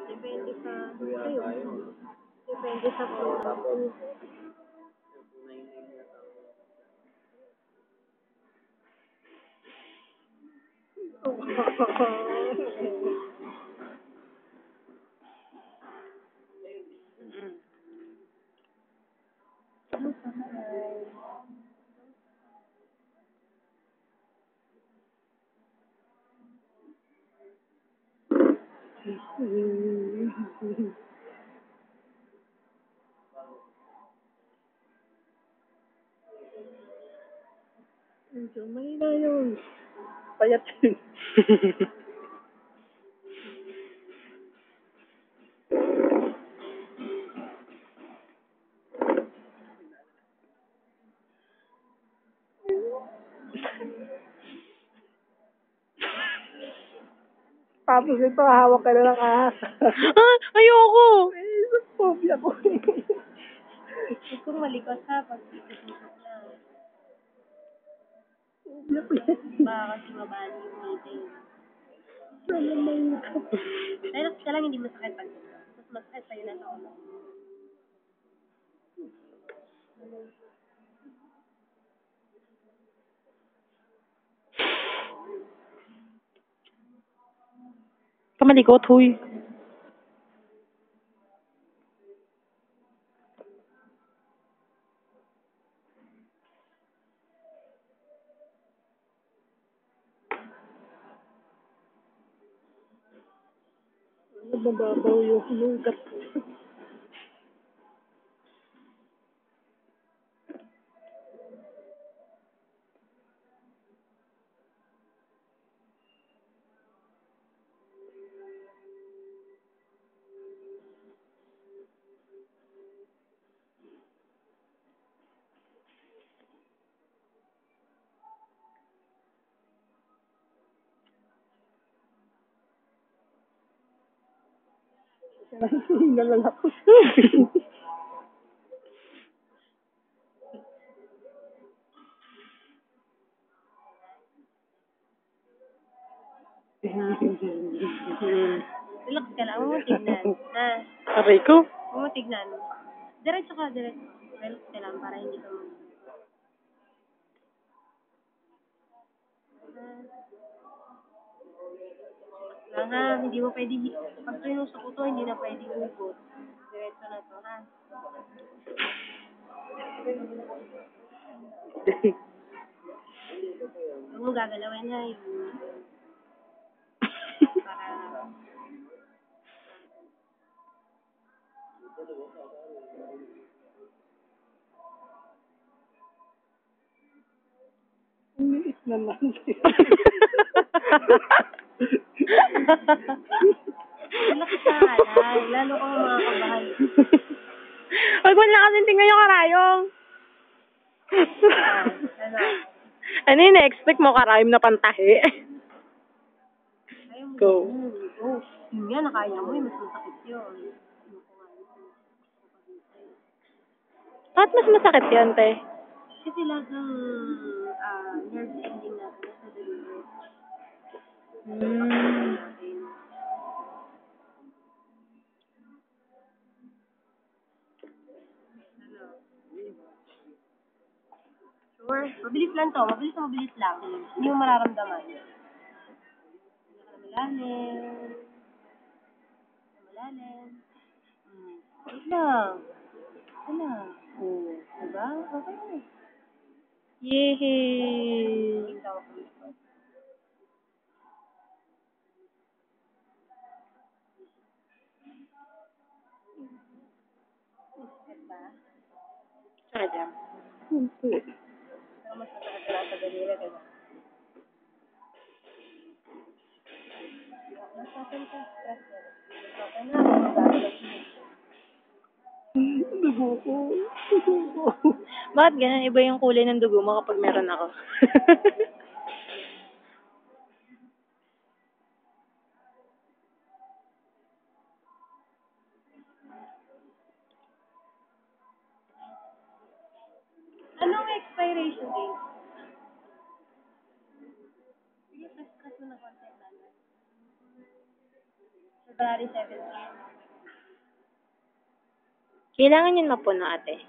Depende sa sa'yo. Depende sa flow ng puso. Medyo mahina yun. Payat yun. Tapos ito, hawak ka na ng ahas. Ah, ayoko! Phobia ko. Huwag kong malikot ha, pag itutusok na. Phobia ko yan. Baka kasi mabali yung meeting. Naman Relax ka lang, hindi masakit pag mas masakit sa'yo na sa ulo. Kamalikot, huy. Nababaw yung lugat. Hingal lang ako. Relax ka lang, huwag mo tignan. Ha? Aray ko. Huwag mo tignan. Diretso ka, diretso. Relax ka lang para hindi ka mag... Lang ha, hindi mo pwede... Pag sinusok ko to, hindi na pwede ugot. Diretso na to, ha? Huwag mo gagalawin ha, yung... Para... Umiit naman. Relax ka lang. Lalo kang makakabahan. Huwag mo na kasi tingnan yung karayong. Ano? Ano yung na-expect mo, karayom na pantahi? Ayaw mo. Go. Oh, yun nga, nakaya mo. Mas masakit yun. Bakit mas masakit yan, te? Kasi lahat ng nerve ending natin nasa delivery. Sure. Mabilis lang to. Mabilis lang. Hindi mo mararamdaman. Malalim. Malalim. Wait lang. Ano? Oh, diba? Okay na. Yehey! Tsaka dyan. Pero mas masakit ka lang sa daliri. Kaya. Nasasan ka. Okay na. Dugo ko. Dugo ko. Bakit ganun? Iba yung kulay ng dugo mo kapag meron ako. Anong expiration date? Sige, press mo na konti lang. February 17. Kailangan yun mapuno, ate.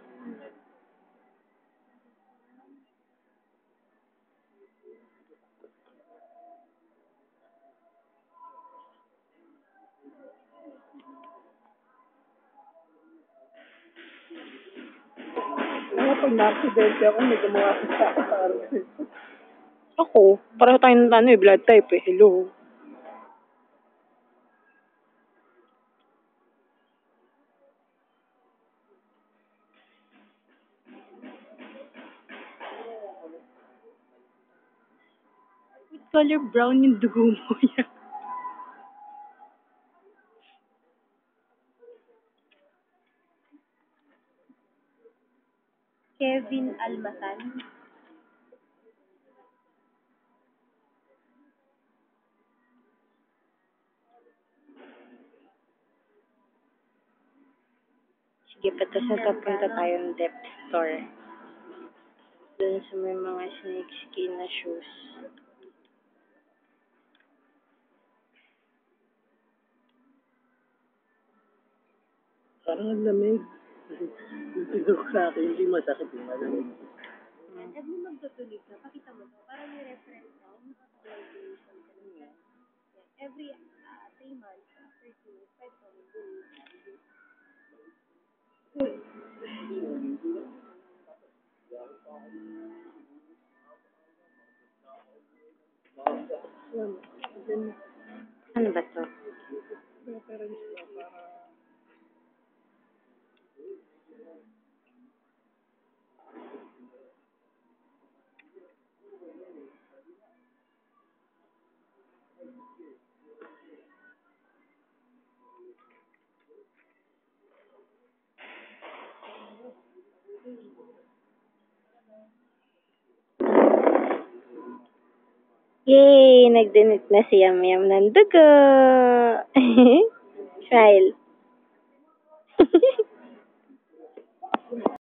Pag na-accidente ako, may gumawa sa akin. Ako, pareho tayong blood type eh. Hello. Color brown yung dugo mo yan. Kevin Almatan. Sige, patas na papunta tayo ng depth store. Doon sa may mga snake skin na shoes. Parang ang lamig. Yung siguro sa akin, hindi masakit yung malamig. At mo magtutulig ka, pakita mo to. Para may reference ka. Makapag-graduation ka na. Every 3 months, after 2 years, pwede ka mag-graduate. Ano ba to? Yay! Nag-donate na si Yam Yam ng dugo! Smile.